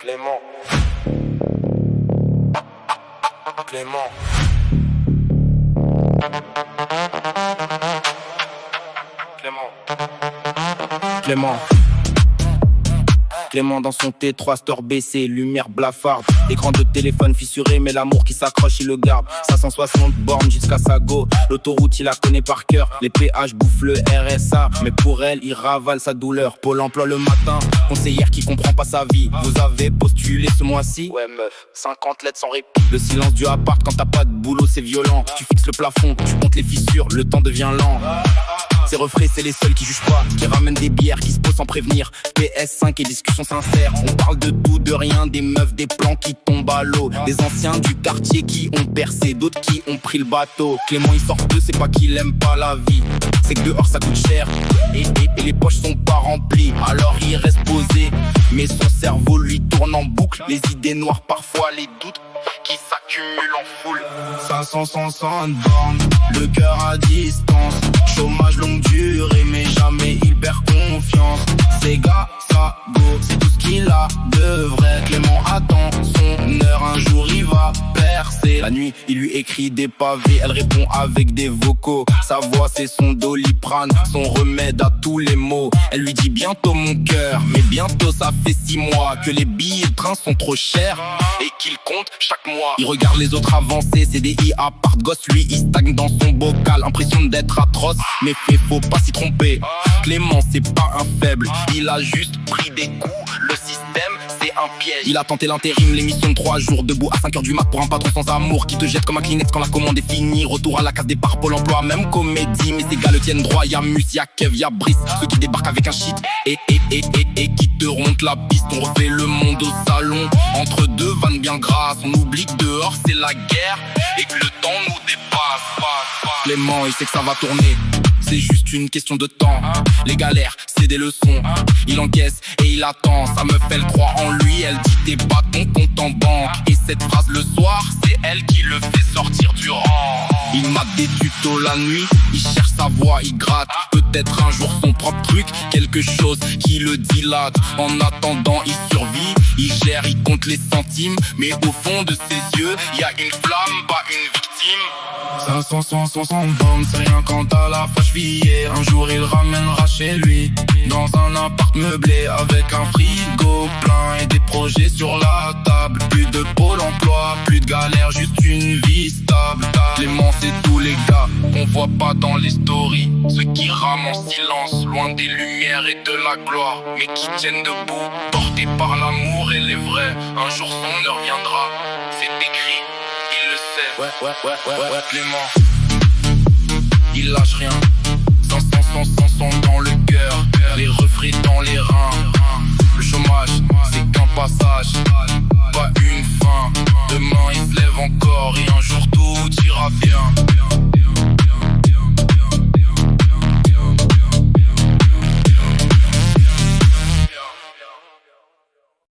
Clément. Clément. Clément. Clément dans son T3 store baissé, lumière blafarde. Écran de téléphone fissuré, mais l'amour qui s'accroche il le garde. 560 bornes jusqu'à sa go. L'autoroute il la connaît par cœur. Les péages bouffent le RSA, mais pour elle il ravale sa douleur. Pôle emploi le matin, conseillère qui comprend pas sa vie. Vous avez postulé ce mois-ci? Ouais meuf, 50 lettres sans répit. Le silence du appart quand t'as pas de boulot c'est violent. Tu fixes le plafond, tu comptes les fissures, le temps devient lent. Ces refrains c'est les seuls qui jugent pas, qui ramènent des bières, qui se posent sans prévenir. PS5 et discussions sincères. On parle de tout, de rien, des meufs, des plans qui tombent à l'eau. Des anciens du quartier qui ont percé, d'autres qui ont pris le bateau. Clément il sort peu, c'est pas qu'il aime pas la vie, c'est que dehors ça coûte cher et les poches sont pas remplies. Alors il reste posé, mais son cerveau lui tourne en boucle. Les idées noires, parfois les doutes qui s'accumulent en foule. 560 bornes, le cœur à distance. Chômage longue durée, mais jamais il perd confiance. Ces gars, ça go, c'est tout ce qu'il a de vrai. Clément attend son heure, un jour il va percer. La nuit, il lui écrit des pavés, elle répond avec des vocaux. Sa voix c'est son Doliprane, son remède à tous les maux. Elle lui dit bientôt mon cœur, mais bientôt ça fait 6 mois que les billets de train sont trop chers et qu'il compte chaque mois. Il regarde les autres avancer, CDI à part gosse, lui il stagne dans son bocal. Impression d'être atroce, mais faut pas s'y tromper. Clément c'est pas un faible, il a juste pris des coups. Le système c'est un piège. Il a tenté l'intérim, l'émission de 3 jours, debout à 5h du mat pour un patron sans amour qui te jette comme un Kleenex quand la commande est finie. Retour à la case départ, Pôle emploi, même comédie. Mais ces gars le tiennent droit, y'a Mus, y'a Kev, y'a Brice. Ceux qui débarquent avec un shit et qui te remontent la piste. On refait le monde au salon, entre deux vannes bien grasses. On oublie que dehors c'est la guerre et que le temps nous dépasse. Clément il sait que ça va tourner, c'est juste une question de temps. Les galères, c'est des leçons. Il encaisse et il attend. Sa meuf, elle croit en lui. Elle dit t'es pas ton compte en banque. Et cette phrase le soir, c'est elle qui le fait sortir du rang. Il mate des tutos la nuit. Il cherche sa voix, il gratte. Peut-être un jour son propre truc. Quelque chose qui le dilate. En attendant, il survit. Il gère, il compte les centimes. Mais au fond de ses yeux, y a une flamme, pas une victime. 560 bornes, c'est rien quand à la fois chevillée. Un jour il ramènera chez lui, dans un appart meublé, avec un frigo plein et des projets sur la table. Plus de Pôle emploi, plus de galère, juste une vie stable. Clément c'est tous les gars qu'on voit pas dans les stories, ceux qui rament en silence, loin des lumières et de la gloire, mais qui tiennent debout, portés par l'amour et les vrais. Un jour son heure viendra, c'est écrit, il le sait. Ouais, Clément, il lâche rien. 500 dans le cœur, les refrains dans les reins.